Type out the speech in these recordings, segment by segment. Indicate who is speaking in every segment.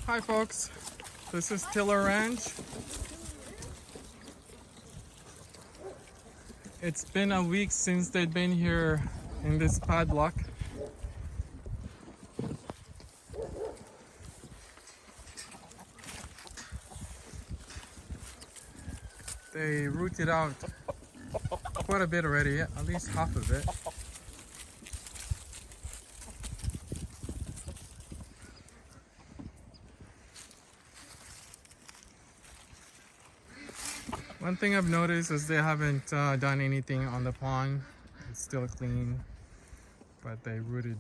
Speaker 1: Hi folks, this is Tiller Ranch. It's been a week since they've been here in this padlock. They rooted out quite a bit already, at least half of it. One thing I've noticed is they haven't done anything on the pond. It's still clean, but they rooted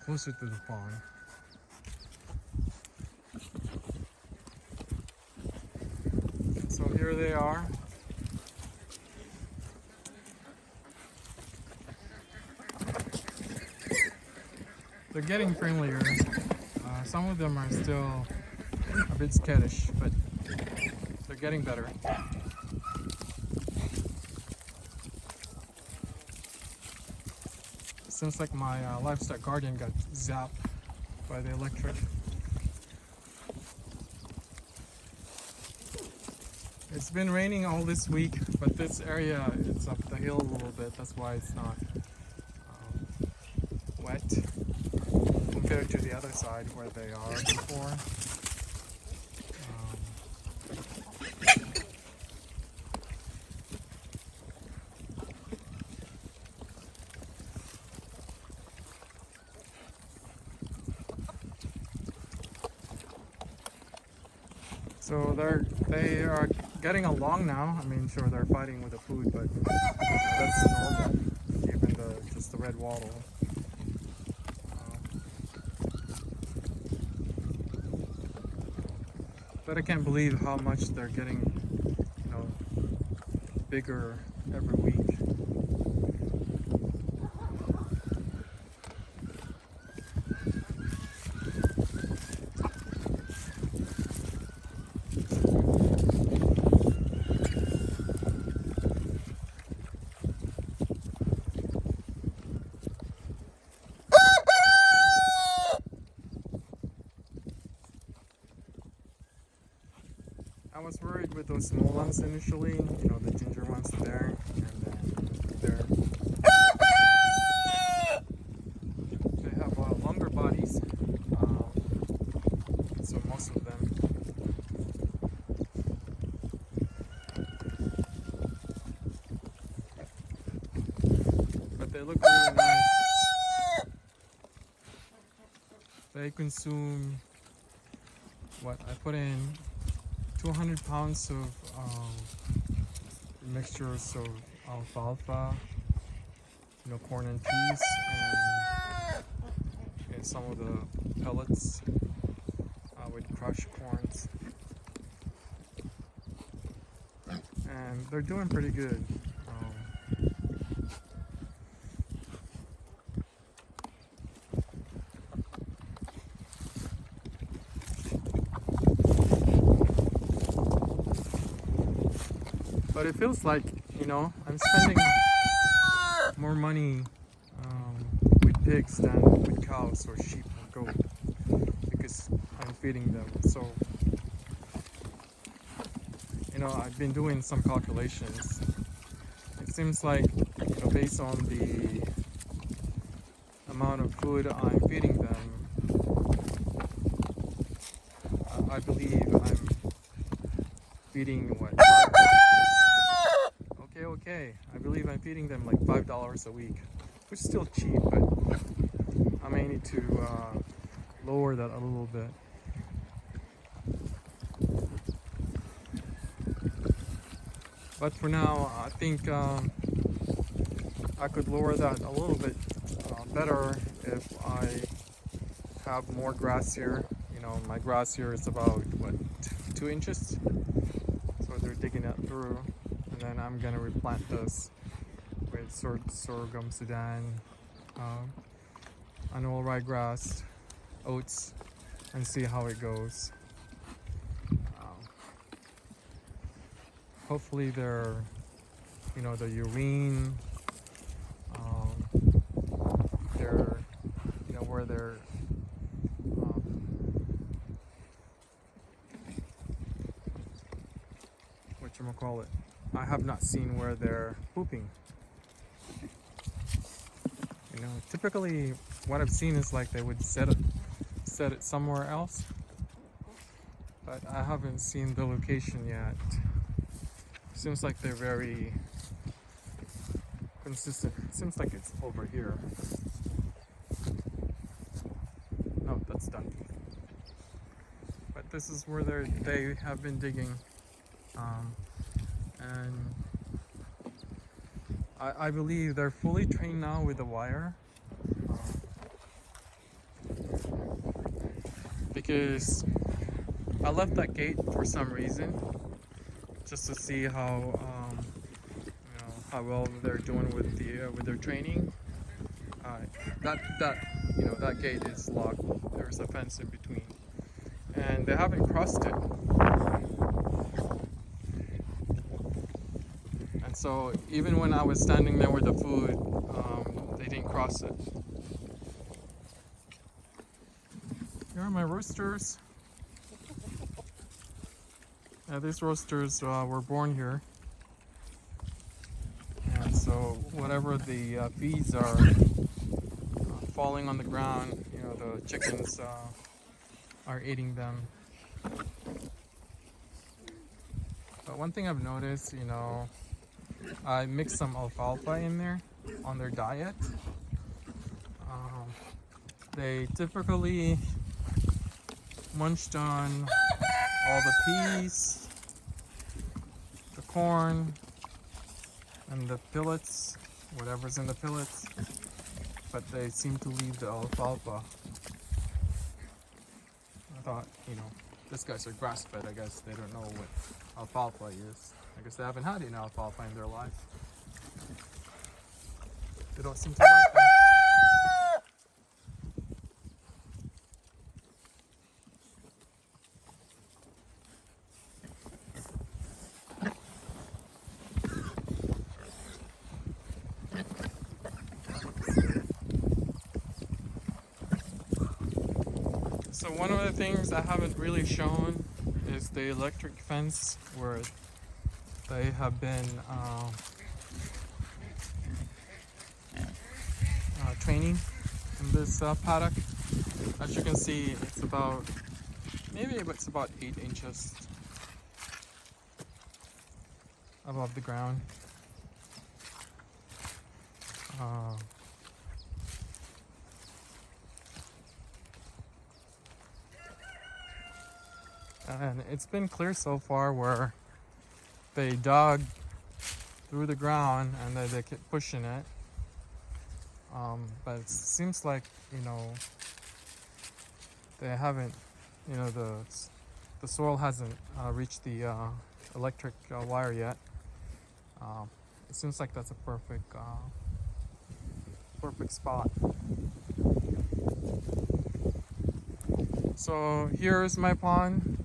Speaker 1: closer to the pond. So here they are. They're getting friendlier. Some of them are still a bit skittish, but they're getting better. Seems like my livestock guardian got zapped by the electric. It's been raining all this week, but this area it's up the hill a little bit. That's why it's not wet compared to the other side where they are before. So they are getting along now. I mean, sure they're fighting with the food, but that's normal given just the red wattle. But I can't believe how much they're getting, bigger every week. I was worried with those small ones initially, the ginger ones there, and then there. They have longer bodies, so most of them. But they look really nice. They consume what I put in 200 pounds of mixtures of alfalfa, corn and peas, and some of the pellets with crushed corns. And they're doing pretty good. But it feels like, I'm spending more money with pigs than with cows or sheep or goat because I'm feeding them. So, I've been doing some calculations. It seems like, based on the amount of food I'm feeding them, I believe I'm feeding what? Okay, I believe I'm feeding them like $5 a week, which is still cheap, but I may need to lower that a little bit. But for now, I think I could lower that a little bit better if I have more grass here. My grass here is about, 2 inches? So they're digging it through. And then I'm gonna replant this with sorghum Sudan, annual ryegrass, oats, and see how it goes. Hopefully they're, the urine, they're, where they're whatchamacallit, I have not seen where they're pooping. You know, typically what I've seen is like they would set it somewhere else, but I haven't seen the location yet. Seems like they're very consistent. It seems like it's over here. No, that's done. But this is where they have been digging, and I believe they're fully trained now with the wire, because I left that gate for some reason, just to see how how well they're doing with their training. That gate is locked. There's a fence in between, and they haven't crossed it. And so even when I was standing there with the food, they didn't cross it. Here are my roosters. These roosters were born here. And so whatever the feeds are falling on the ground, you know, the chickens are eating them. But one thing I've noticed, you know, I mixed some alfalfa in there on their diet. They typically munched on all the peas, the corn, and the pellets, whatever's in the pellets, but they seem to leave the alfalfa. I thought, you know, these guys are grass-fed. I guess they don't know what alfalfa is. I guess they haven't had any alfalfa in their life. They don't seem to like them. So one of the things I haven't really shown is the electric fence where they have been training in this paddock. As you can see, it's about 8 inches above the ground. And it's been clear so far where they dug through the ground and then they kept pushing it. But it seems like, you know, they haven't, you know, the soil hasn't reached the electric wire yet. It seems like that's a perfect spot. So here's my pond.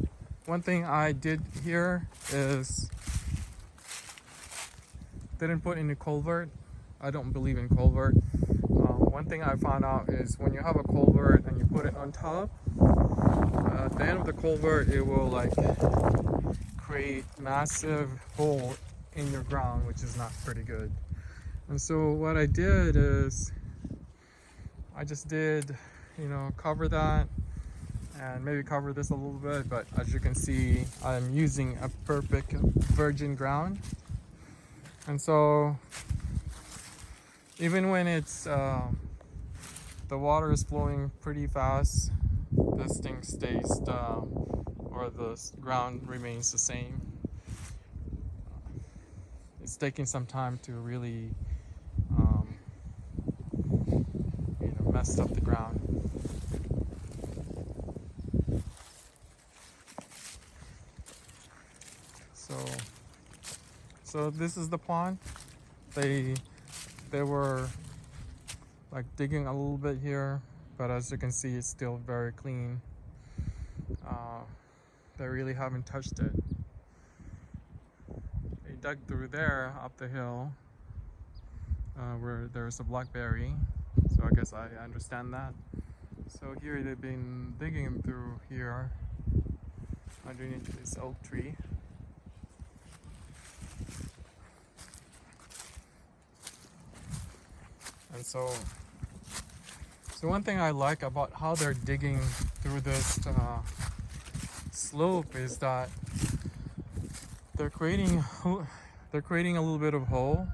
Speaker 1: One thing I did here is didn't put in a culvert. I don't believe in culvert. One thing I found out is when you have a culvert and you put it on top, at the end of the culvert it will like create massive hole in your ground, which is not pretty good. And so what I did is I just did, you know, cover that and maybe cover this a little bit, but as you can see, I'm using a perfect virgin ground. And so even when it's the water is flowing pretty fast, this thing stays or the ground remains the same. It's taking some time to really you know, mess up the ground. So this is the pond. They were like digging a little bit here, but as you can see, it's still very clean. They really haven't touched it. They dug through there up the hill where there's a blackberry, so I guess I understand that. So here they've been digging through here underneath this oak tree. And so one thing I like about how they're digging through this slope is that they're creating a little bit of hole,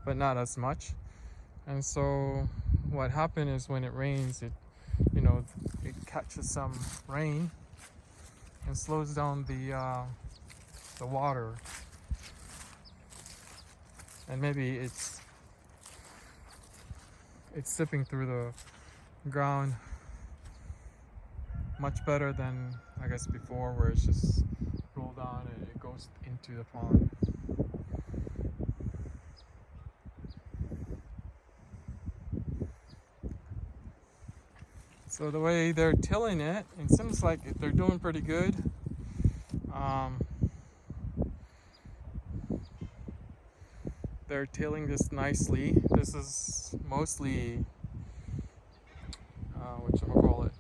Speaker 1: but not as much. And so what happened is when it rains, it catches some rain and slows down the water, and maybe it's sipping through the ground much better than I guess before, where it's just rolled on and it goes into the pond. So the way they're tilling it, it seems like they're doing pretty good. They're tilling this nicely. This is mostly whatchamacallit,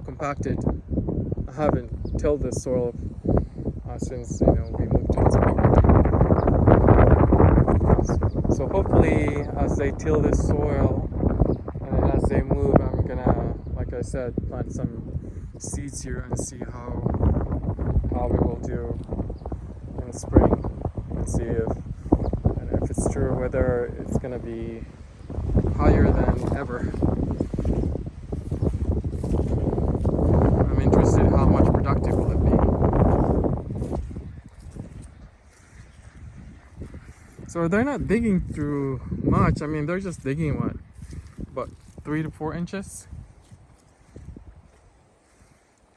Speaker 1: compacted. I haven't tilled this soil since we moved to this property. So hopefully, as they till this soil and then as they move, I'm gonna, like I said, plant some seeds here and see how we will do in the spring, and see if it's true, whether it's gonna be higher than ever. I'm interested how much productive will it be. So they're not digging through much. I mean, they're just digging about 3 to 4 inches.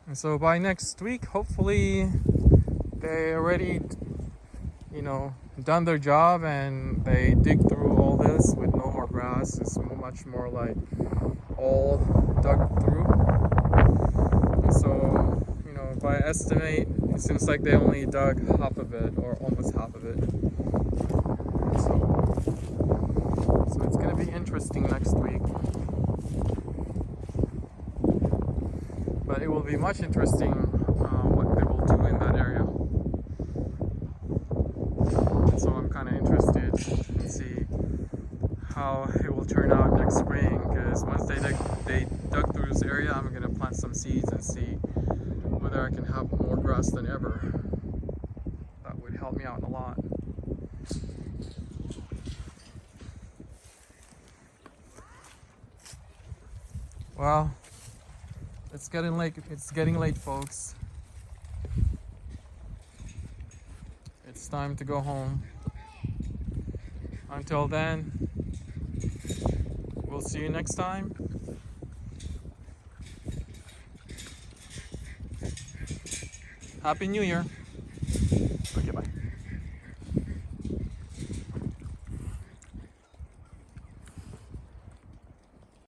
Speaker 1: And so by next week, hopefully they already, done their job and they dig through all this with no more grass. It's much more like all dug through. And so, if I estimate, it seems like they only dug half of it, or almost half of it. So it's going to be interesting next week. But it will be much interesting what they will do in that area. So I'm kind of interested to see how it will turn out next spring, because once they dug through this area, I'm going to plant some seeds and see whether I can have more grass than ever. That would help me out a lot. Well, it's getting late. It's getting late, folks. It's time to go home. Until then, we'll see you next time. Happy New Year.